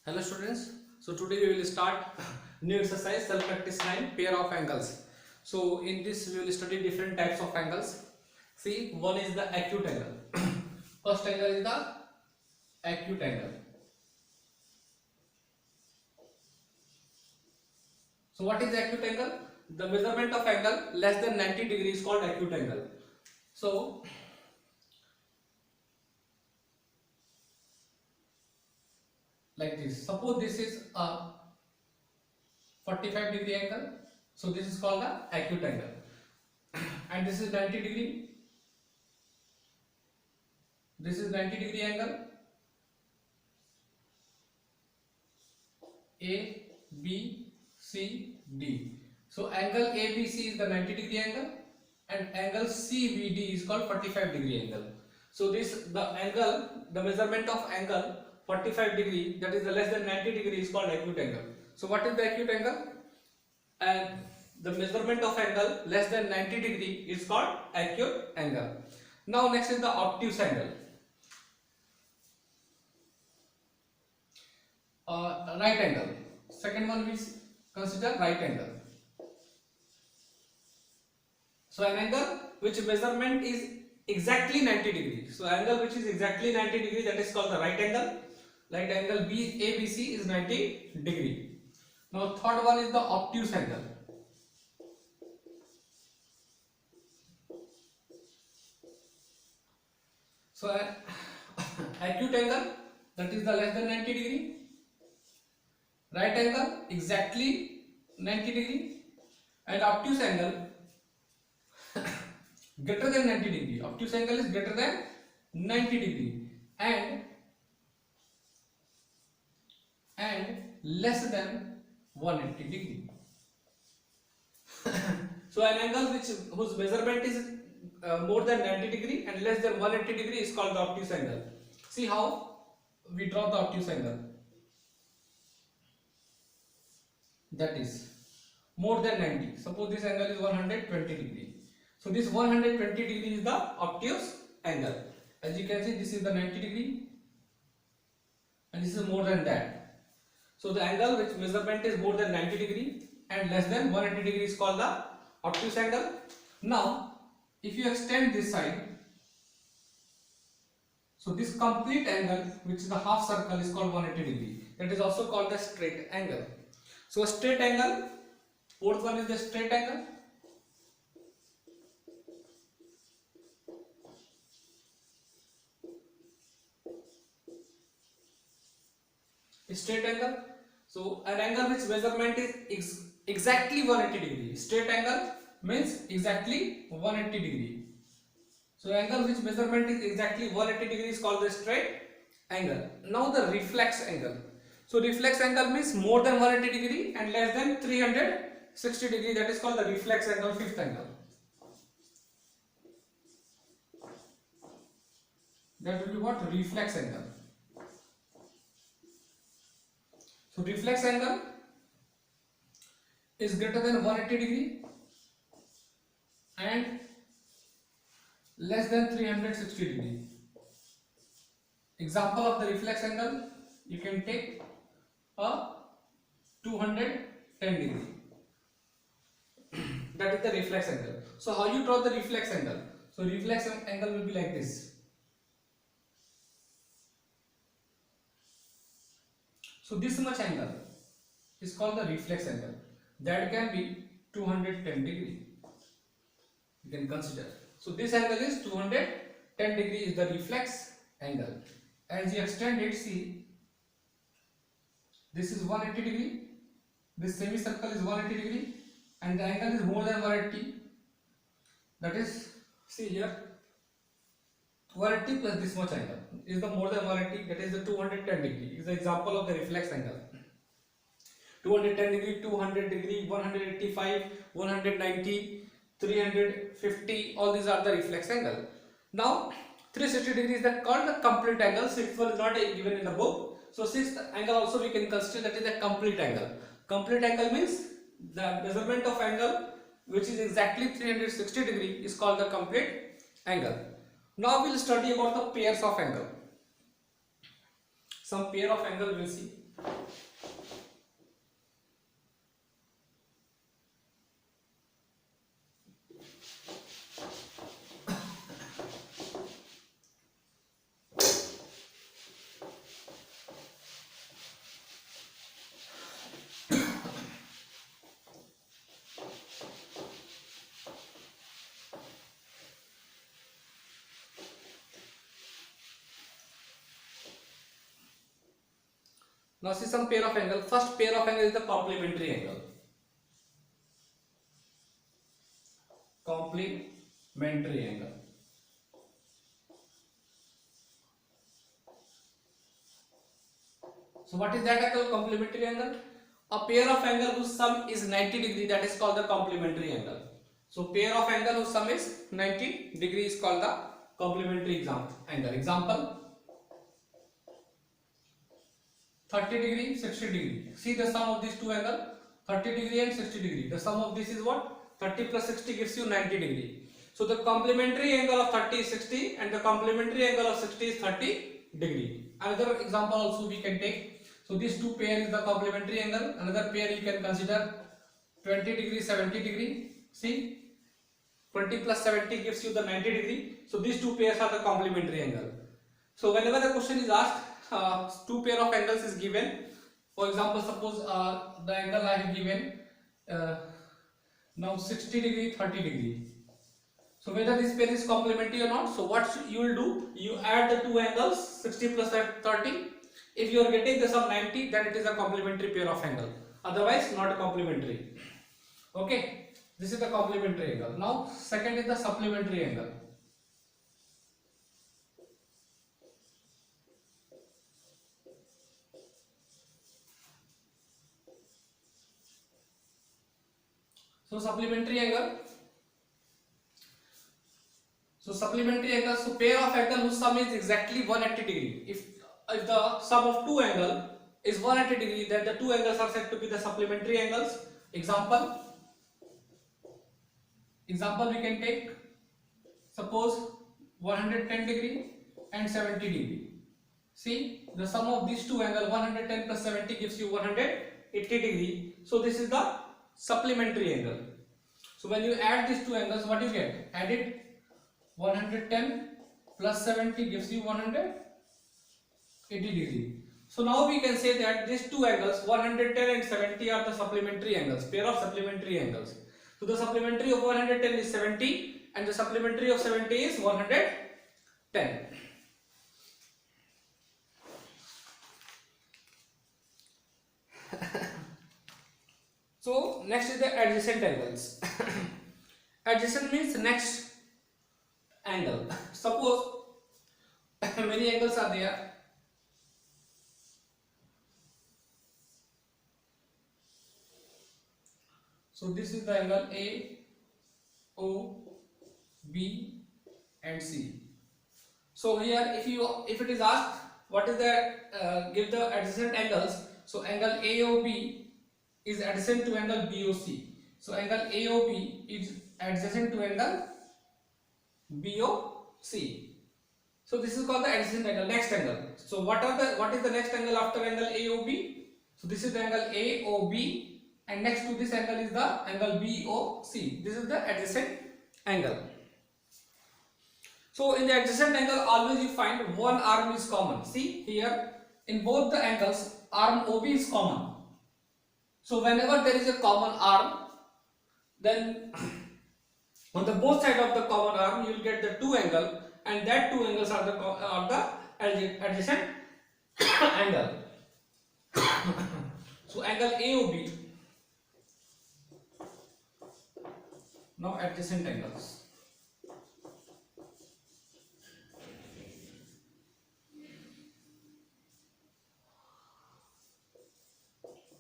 Hello students, so today we will start new exercise self practice 9 pair of angles. So in this we will study different types of angles. See, one is the acute angle. First angle is the acute angle. So what is the acute angle? The measurement of angle less than 90 degrees is called acute angle. So like this, suppose this is a 45-degree angle, so this is called the acute angle, and this is 90 degree. This is 90-degree angle. A, B, C, D. So angle ABC is the 90-degree angle, and angle CBD is called 45-degree angle. So the measurement of angle 45 degree, that is the less than 90 degree, is called acute angle. So what is the acute angle? And the measurement of angle less than 90 degree is called acute angle. Now next is the obtuse angle. Right angle. Second one we consider right angle. So an angle which measurement is exactly 90 degree. So angle which is exactly 90 degree, that is called the right angle. Right angle ABC is 90 degree. Now third one is the obtuse angle. So acute angle, that is the less than 90 degree. Right angle exactly 90 degree, and obtuse angle greater than 90 degree. Obtuse angle is greater than 90 degree and less than 180 degree. So an angle whose measurement is more than 90 degree and less than 180 degree is called the obtuse angle. See how we draw the obtuse angle. That is more than 90. Suppose this angle is 120 degree. So this 120 degree is the obtuse angle. As you can see, this is the 90 degree and this is more than that. So the angle which measurement is more than 90 degree and less than 180 degree is called the obtuse angle. Now if you extend this side, so this complete angle, which is the half circle, is called 180 degree. That is also called the straight angle. So a straight angle, fourth one is the straight angle. Straight angle. So an angle which measurement is exactly 180 degree. Straight angle means exactly 180 degree. So angle which measurement is exactly 180 degree is called the straight angle. Now the reflex angle. So reflex angle means more than 180 degree and less than 360 degree. That is called the reflex angle, fifth angle. That will be what? Reflex angle. So reflex angle is greater than 180 degree and less than 360 degree. Example of the reflex angle, you can take a 210 degree. That is the reflex angle. So how you draw the reflex angle? So reflex angle will be like this. So this much angle is called the reflex angle. That can be 210 degree. You can consider. So this angle is 210 degree is the reflex angle. As you extend it, see, this is 180 degree. This semicircle is 180 degree, and the angle is more than 180. That is, see here, 180 plus this much angle is the more than 180, that is the 210 degree is the example of the reflex angle. 210 degree, 200 degree, 185, 190, 350, all these are the reflex angle. Now 360 degree is called the complete angle. Sixth one is not given in the book. So sixth angle also we can consider, that is the complete angle. Complete angle means the measurement of angle which is exactly 360 degree is called the complete angle. Now we will study about the pairs of angle. Some pair of angle we will see. Now see some pair of angle. First pair of angle is the complementary angle. Complementary angle. So what is that angle? Complementary angle? A pair of angle whose sum is 90 degree, that is called the complementary angle. So pair of angle whose sum is 90 degree is called the complementary angle. Example 30 degree, 60 degree. See the sum of these two angles, 30 degree and 60 degree. The sum of this is what? 30 plus 60 gives you 90 degree. So the complementary angle of 30 is 60 and the complementary angle of 60 is 30 degree. Another example also we can take. So these two pair is the complementary angle. Another pair you can consider 20 degree, 70 degree. See, 20 plus 70 gives you the 90 degree. So these two pairs are the complementary angle. So whenever the question is asked, two pair of angles is given. For example, suppose the angle I have given now 60 degree, 30 degree. So whether this pair is complementary or not. So what you will do? You add the two angles 60 plus 30. If you are getting the sum 90, then it is a complementary pair of angle. Otherwise, not complementary. Okay, this is the complementary angle. Now, second is the supplementary angle. So supplementary angle. So pair of angle whose sum is exactly 180 degree. If the sum of two angle is 180 degree, then the two angles are said to be the supplementary angles. Example we can take, suppose 110 degree and 70 degree. See, the sum of these two angles 110 plus 70 gives you 180 degree. So this is the supplementary angle. So when you add these two angles, what you get? Add it, 110 plus 70 gives you 180 degree. So now we can say that these two angles 110 and 70 are the supplementary angles, pair of supplementary angles. So the supplementary of 110 is 70 and the supplementary of 70 is 110. So next is the adjacent angles. Adjacent means next angle. Suppose many angles are there. So this is the angle A, O, B and C. So here if it is asked what is the give the adjacent angles, so angle AOB is adjacent to angle BOC. So angle AOB is adjacent to angle BOC. So this is called the adjacent angle, next angle. So what is the next angle after angle AOB? So this is the angle AOB and next to this angle is the angle BOC. This is the adjacent angle. So in the adjacent angle always you find one arm is common. See here in both the angles arm OB is common. So whenever there is a common arm, then on the both side of the common arm you will get the two angle and that two angles are the adjacent angle. So angle AOB, now adjacent angles.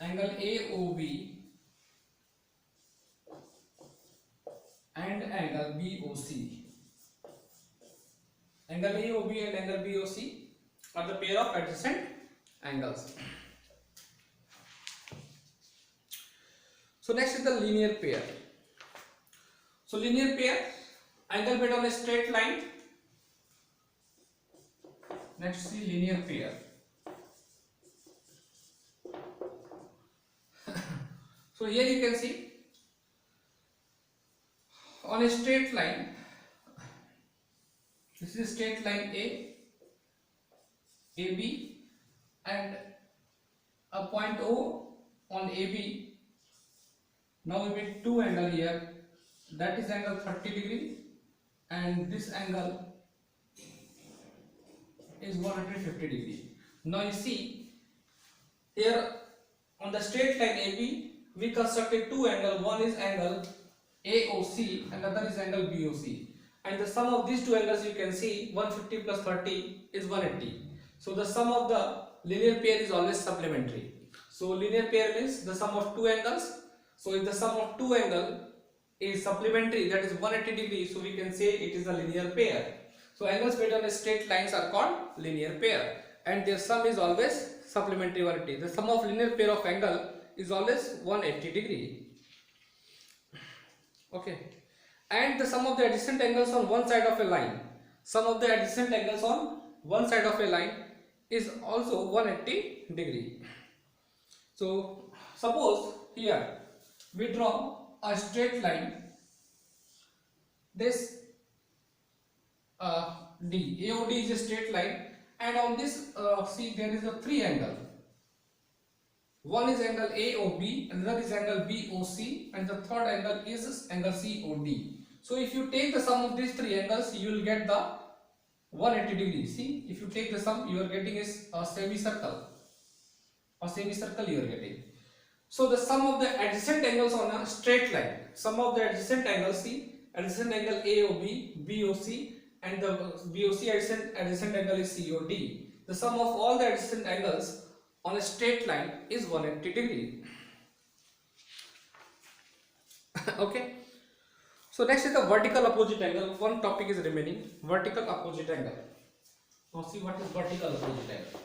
Angle AOB and angle BOC. Angle AOB and angle BOC are the pair of adjacent angles. So next is the linear pair. So linear pair, angle made on a straight line. Next see linear pair. So here you can see on a straight line, this is straight line AB, and a point O on AB. Now we make two angle here, that is angle 30 degree, and this angle is 150 degree. Now you see here on the straight line AB we constructed two angles. One is angle AOC and other is angle BOC, and the sum of these two angles you can see 150 plus 30 is 180. So the sum of the linear pair is always supplementary. So linear pair means the sum of two angles. So if the sum of two angles is supplementary, that is 180 degrees, so we can say it is a linear pair. So angles made on straight lines are called linear pair, and their sum is always supplementary 180. The sum of linear pair of angle is always 180 degree. Okay, and the sum of the adjacent angles on one side of a line, sum of the adjacent angles on one side of a line is also 180 degree. So suppose here we draw a straight line, this D, AOD is a straight line, and on this see there is a three angle. One is angle AOB, another is angle BOC, and the third angle is angle COD. So if you take the sum of these three angles, you will get the 180 degrees. See, if you take the sum, you are getting is a semicircle. A semicircle you are getting. So the sum of the adjacent angles on a straight line, sum of the adjacent angles, see, adjacent angle AOB, BOC, and the BOC adjacent angle is COD. The sum of all the adjacent angles on a straight line is 180 degree. Okay. So next is the vertical opposite angle. One topic is remaining, vertical opposite angle. Now see what is vertical opposite angle.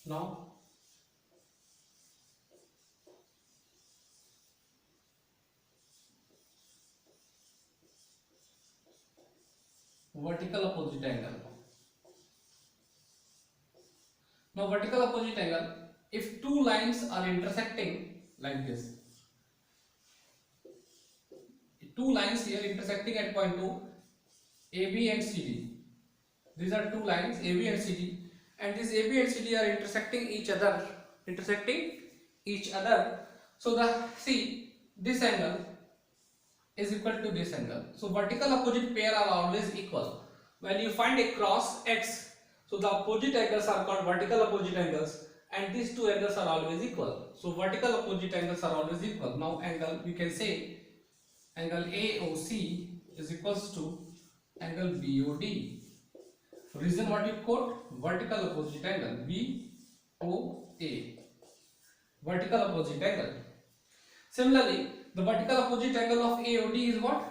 Now vertical opposite angle. Now vertical opposite angle, if two lines are intersecting like this, two lines here intersecting at point 2, AB and CD. These are two lines AB and CD, and these AB and CD are intersecting each other, So the see this angle is equal to this angle. So vertical opposite pair are always equal. When you find a cross X, so the opposite angles are called vertical opposite angles, and these two angles are always equal. So vertical opposite angles are always equal. Now angle, you can say angle AOC is equals to angle BOD. Reason what you quote? Vertical opposite angle, BOA. Vertical opposite angle. Similarly, the vertical opposite angle of AOD is what?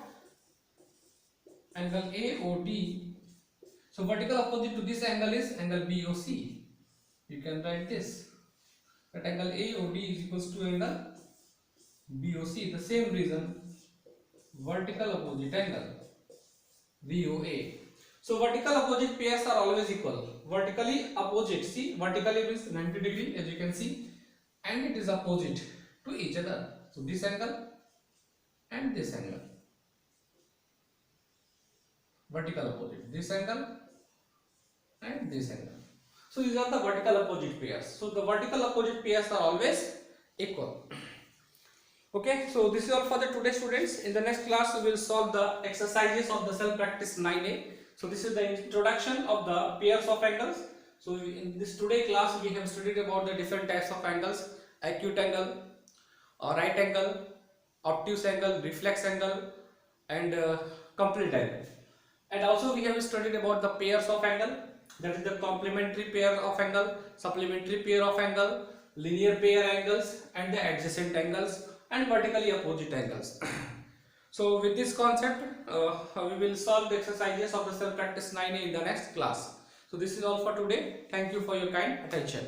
Angle AOD. So vertical opposite to this angle is angle BOC. You can write this, that angle AOD is equals to angle BOC. The same reason, vertical opposite angle VOA. So vertical opposite pairs are always equal. Vertically opposite, see, vertically means 90 degree as you can see, and it is opposite to each other. So this angle and this angle, vertical opposite, this angle and this angle. So these are the vertical opposite pairs. So the vertical opposite pairs are always equal. Okay, so this is all for the today students. In the next class we will solve the exercises of the self practice 9A. So this is the introduction of the pairs of angles. So in this today class we have studied about the different types of angles: acute angle, right angle, obtuse angle, reflex angle, and complete angle. And also we have studied about the pairs of angle, that is the complementary pair of angle, supplementary pair of angle, linear pair angles and the adjacent angles and vertically opposite angles. So with this concept, we will solve the exercises of the self practice 9A in the next class. So this is all for today. Thank you for your kind attention.